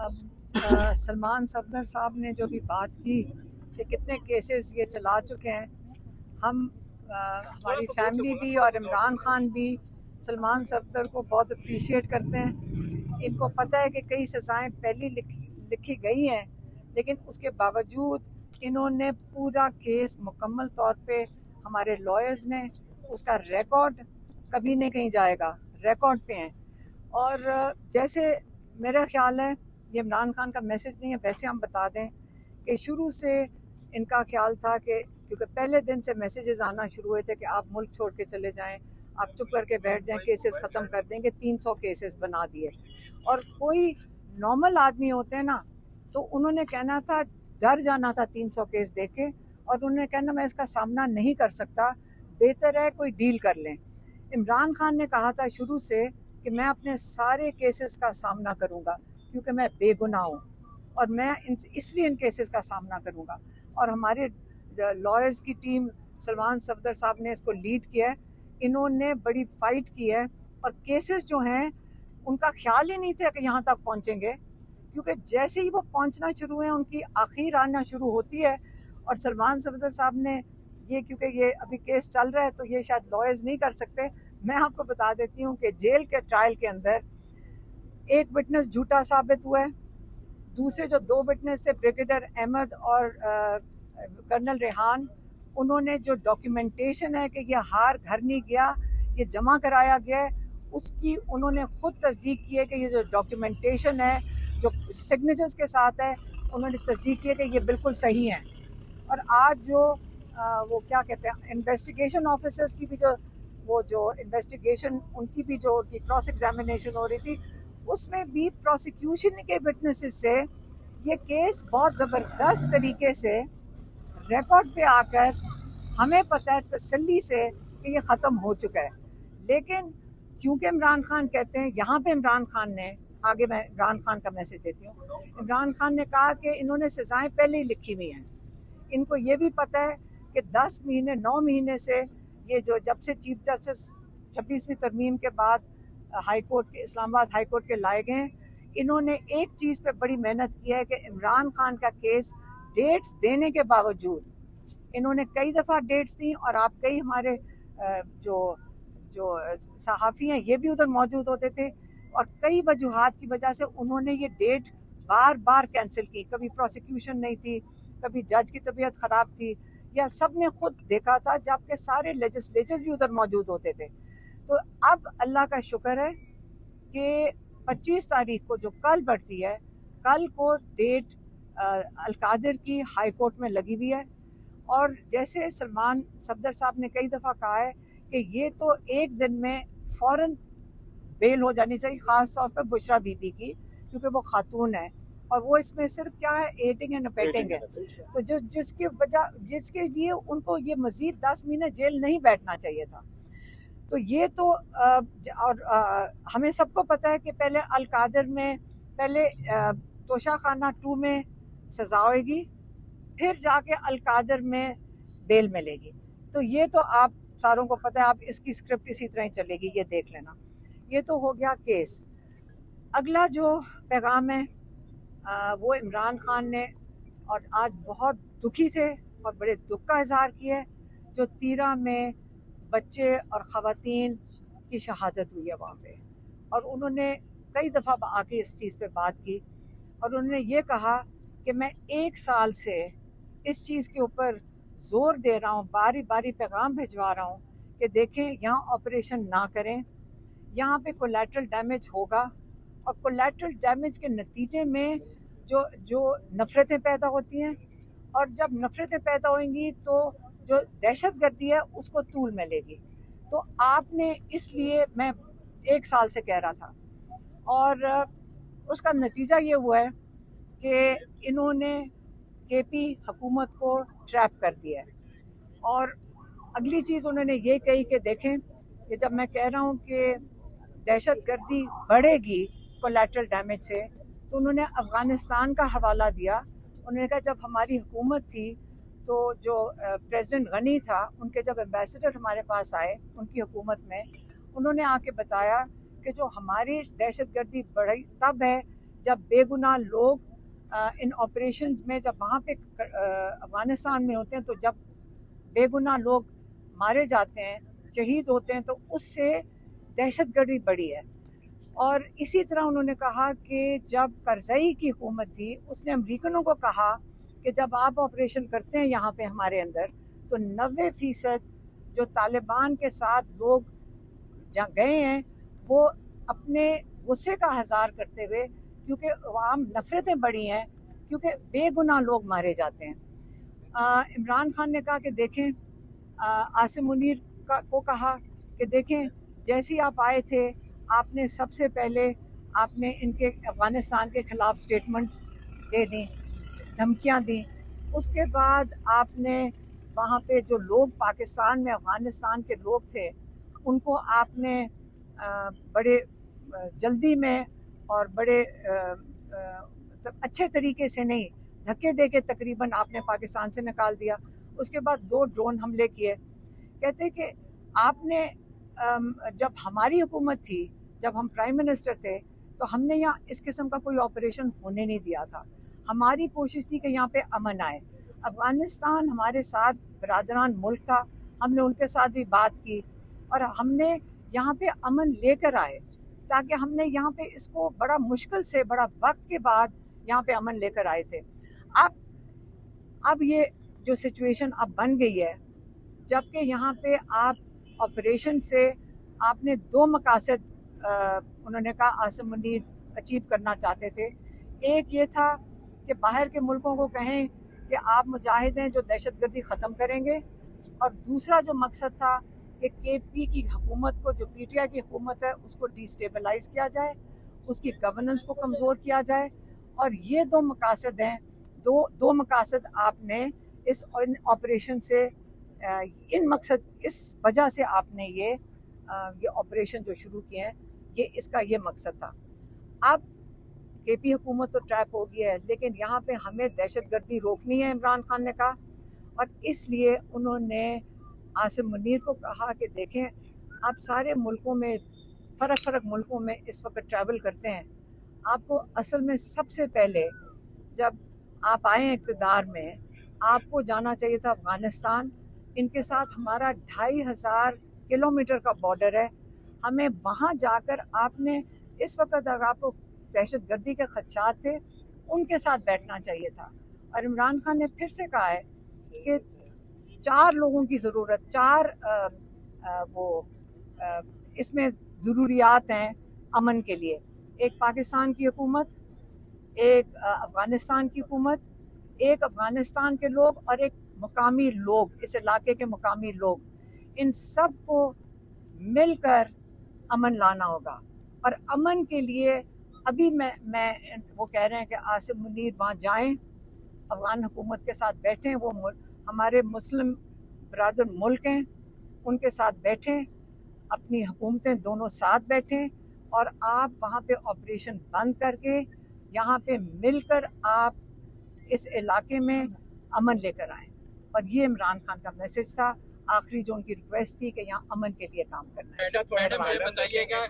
अब सलमान सफदर साहब ने जो भी बात की कि कितने केसेस ये चला चुके हैं, हम हमारी फैमिली भी और इमरान खान भी सलमान सफदर को बहुत अप्रिशिएट करते हैं। इनको पता है कि कई सज़ाएं पहले लिखी गई हैं, लेकिन उसके बावजूद इन्होंने पूरा केस मुकम्मल तौर पे, हमारे लॉयर्स ने उसका रिकॉर्ड कभी नहीं कहीं जाएगा, रिकॉर्ड पे हैं। और जैसे मेरा ख्याल है, ये इमरान खान का मैसेज नहीं है, वैसे हम बता दें कि शुरू से इनका ख्याल था कि क्योंकि पहले दिन से मैसेजेस आना शुरू हुए थे कि आप मुल्क छोड़ के चले जाएं, आप चुप करके बैठ जाएं, केसेस ख़त्म कर देंगे। 300 केसेस बना दिए। और कोई नॉर्मल आदमी होते हैं ना, तो उन्होंने कहना था, डर जाना था 300 केस देख के, और उन्होंने कहना मैं इसका सामना नहीं कर सकता, बेहतर है कोई डील कर लें। इमरान खान ने कहा था शुरू से कि मैं अपने सारे केसेस का सामना करूंगा क्योंकि मैं बेगुनाह हूँ, और मैं इसलिए इन केसेस का सामना करूंगा। और हमारे लॉयर्स की टीम, सलमान सफदर साहब ने इसको लीड किया है। इन्होंने बड़ी फाइट की है, और केसेस जो हैं उनका ख्याल ही नहीं था कि यहाँ तक पहुँचेंगे, क्योंकि जैसे ही वो पहुँचना शुरू है उनकी आखिर आना शुरू होती है। और सलमान सफदर साहब ने ये, क्योंकि ये अभी केस चल रहा है तो ये शायद लॉयर्स नहीं कर सकते, मैं आपको बता देती हूँ कि जेल के ट्रायल के अंदर एक विटनेस झूठा साबित हुआ है। दूसरे जो 2 विटनेस थे, ब्रिगेडियर अहमद और कर्नल रेहान, उन्होंने जो डॉक्यूमेंटेशन है कि ये हार घर नहीं गया, ये जमा कराया गया है, उसकी उन्होंने खुद तस्दीक की है कि ये जो डॉक्यूमेंटेशन है जो सिग्नेचर्स के साथ है, उन्होंने तस्दीक की है कि ये बिल्कुल सही है। और आज जो वो क्या कहते हैं, इन्वेस्टिगेशन ऑफिसर्स की भी जो इन्वेस्टिगेशन, उनकी भी जो उनकी क्रॉस एग्जामिनेशन हो रही थी, उसमें भी प्रोसिक्यूशन के विटनेसेस से ये केस बहुत ज़बरदस्त तरीके से रिकॉर्ड पे आकर हमें पता है तसल्ली से कि ये ख़त्म हो चुका है। लेकिन क्योंकि इमरान खान कहते हैं, यहाँ पे इमरान खान ने, आगे मैं इमरान खान का मैसेज देती हूँ, इमरान खान ने कहा कि इन्होंने सज़ाएं पहले ही लिखी हुई हैं। इनको ये भी पता है कि 10 महीने 9 महीने से ये जो जब से चीफ जस्टिस 26वीं तरमीम के बाद हाई कोर्ट के, इस्लामाबाद हाई कोर्ट के लाए गए, इन्होंने एक चीज़ पे बड़ी मेहनत की है कि इमरान खान का केस डेट्स देने के बावजूद, इन्होंने कई दफ़ा डेट्स दी, और आप कई हमारे जो जो सहाफ़ी हैं ये भी उधर मौजूद होते थे, और कई वजूहात की वजह से उन्होंने ये डेट बार बार कैंसिल की। कभी प्रोसिक्यूशन नहीं थी, कभी जज की तबीयत ख़राब थी, या सब ने खुद देखा था, जबकि सारे लेजिस्लेचर्स भी उधर मौजूद होते थे। तो अब अल्लाह का शुक्र है कि 25 तारीख को जो कल बढ़ती है, कल को डेट अलकादिर की हाई कोर्ट में लगी हुई है। और जैसे सलमान सफदर साहब ने कई दफ़ा कहा है कि ये तो एक दिन में फ़ौरन बेल हो जानी चाहिए, ख़ास तौर पर बुशरा बीबी की, क्योंकि वो खातून है, और वो इसमें सिर्फ क्या है, एडिंग एंड अबेटिंग है। तो जो जिसके लिए उनको ये मज़ीद 10 महीने जेल नहीं बैठना चाहिए था। तो ये तो हमें सबको पता है कि पहले अलकादिर में, पहले तोशा खाना 2 में सज़ा होगी, फिर जाके अलकादिर में बेल मिलेगी। तो ये तो आप सारों को पता है, आप इसकी स्क्रिप्ट इसी तरह ही चलेगी, ये देख लेना। ये तो हो गया केस। अगला जो पैगाम है वो इमरान खान ने, और आज बहुत दुखी थे और बड़े दुख का इजहार किया है, जो तीरा में बच्चे और ख़वातीन की शहादत हुई है वहाँ पे, और उन्होंने कई दफ़ा आके इस चीज़ पे बात की, और उन्होंने ये कहा कि मैं 1 साल से इस चीज़ के ऊपर ज़ोर दे रहा हूँ, बारी बारी पैगाम भिजवा रहा हूँ कि देखें यहाँ ऑपरेशन ना करें, यहाँ पे कोलैटरल डैमेज होगा, और कोलैटरल डैमेज के नतीजे में जो जो नफ़रतें पैदा होती हैं, और जब नफ़रतें पैदा होंगी तो जो दहशतगर्दी है उसको तूल मिलेगी। तो आपने, इसलिए मैं 1 साल से कह रहा था, और उसका नतीजा ये हुआ है कि इन्होंने केपी हुकूमत को ट्रैप कर दिया है। और अगली चीज़ उन्होंने ये कही कि देखें, कि जब मैं कह रहा हूँ कि दहशतगर्दी बढ़ेगी कोलैटरल डैमेज से, तो उन्होंने अफ़गानिस्तान का हवाला दिया। उन्होंने कहा जब हमारी हुकूमत थी तो जो प्रेसिडेंट गनी था, उनके जब एम्बेसडर हमारे पास आए उनकी हुकूमत में, उन्होंने आके बताया कि जो हमारी दहशतगर्दी बढ़ी तब है जब बेगुनाह लोग इन ऑपरेशंस में, जब वहाँ पे अफगानिस्तान में होते हैं, तो जब बेगुनाह लोग मारे जाते हैं, शहीद होते हैं, तो उससे दहशतगर्दी बढ़ी है। और इसी तरह उन्होंने कहा कि जब करज़ई की हुकूमत थी, उसने अमरीकनों को कहा कि जब आप ऑपरेशन करते हैं यहाँ पे हमारे अंदर, तो 90% जो तालिबान के साथ लोग जहाँ गए हैं वो अपने गुस्से का इज़हार करते हुए, क्योंकि वहाँ नफ़रतें बढ़ी हैं, क्योंकि बेगुनाह लोग मारे जाते हैं। इमरान खान ने कहा कि देखें, आसिम मुनीर को कहा कि देखें, जैसे ही आप आए थे आपने सबसे पहले आपने इनके अफ़गानिस्तान के ख़िलाफ़ स्टेटमेंट्स दे दी, धमकियां दी। उसके बाद आपने वहाँ पे जो लोग पाकिस्तान में अफ़गानिस्तान के लोग थे उनको आपने बड़े जल्दी में और बड़े अच्छे तरीके से नहीं, धक्के दे के तकरीबन आपने पाकिस्तान से निकाल दिया। उसके बाद 2 ड्रोन हमले किए। कहते कि आपने जब हमारी हुकूमत थी, जब हम प्राइम मिनिस्टर थे, तो हमने यहाँ इस किस्म का कोई ऑपरेशन होने नहीं दिया था। हमारी कोशिश थी कि यहाँ पे अमन आए। अफ़गानिस्तान हमारे साथ बरादरान मुल्क था, हमने उनके साथ भी बात की और हमने यहाँ पे अमन लेकर आए, ताकि हमने यहाँ पे इसको बड़ा मुश्किल से, बड़ा वक्त के बाद यहाँ पे अमन लेकर आए थे। अब ये जो सिचुएशन अब बन गई है, जबकि यहाँ पे आप ऑपरेशन से आपने 2 मकासद उन्होंने कहा आसिम मुनीर अचीव करना चाहते थे। एक ये था कि बाहर के मुल्कों को कहें कि आप मुजाहिद हैं जो दहशतगर्दी ख़त्म करेंगे, और दूसरा जो मकसद था कि केपी की हुकूमत को, जो पीटीआई की हुकूमत है, उसको डिस्टेबलाइज किया जाए, उसकी गवर्नेंस को कमज़ोर किया जाए। और ये 2 मकासद हैं, दो मकासद आपने इस ऑपरेशन से, इन मकसद, इस वजह से आपने ये ऑपरेशन जो शुरू किए हैं, इसका ये मकसद था। अब केपी हुकूमत तो ट्रैप हो गई है, लेकिन यहाँ पे हमें दहशतगर्दी रोकनी है, इमरान खान ने कहा। और इसलिए उन्होंने आसिम मुनीर को कहा कि देखें, आप सारे मुल्कों में, फ़र्क मुल्कों में इस वक्त ट्रैवल करते हैं, आपको असल में सबसे पहले जब आप आए इक़्तिदार में, आपको जाना चाहिए था अफ़गानिस्तान। इनके साथ हमारा 2500 किलोमीटर का बॉर्डर है। हमें वहाँ जाकर आपने, इस वक्त अगर आपको दहशतगर्दी के खदशात थे, उनके साथ बैठना चाहिए था। और इमरान खान ने फिर से कहा है कि 4 लोगों की ज़रूरत, 4 इसमें ज़रूरियात हैं अमन के लिए। एक पाकिस्तान की हुकूमत, एक अफ़गानिस्तान की हुकूमत, एक अफ़गानिस्तान के लोग और एक मुकामी लोग, इस इलाके के मुकामी लोग। इन सब को मिलकर अमन लाना होगा। और अमन के लिए अभी मैं वो कह रहे हैं कि आसिम मुनीर वहाँ जाएं, अफ़गान हुकूमत के साथ बैठें, वो हमारे मुस्लिम बरादर मुल्क हैं, उनके साथ बैठें, अपनी हुकूमतें दोनों साथ बैठें, और आप वहाँ पे ऑपरेशन बंद करके यहाँ पे मिलकर आप इस इलाके में अमन लेकर आएँ। और ये इमरान खान का मैसेज था, आखिरी जो उनकी रिक्वेस्ट थी कि यहाँ अमन के लिए काम करना है।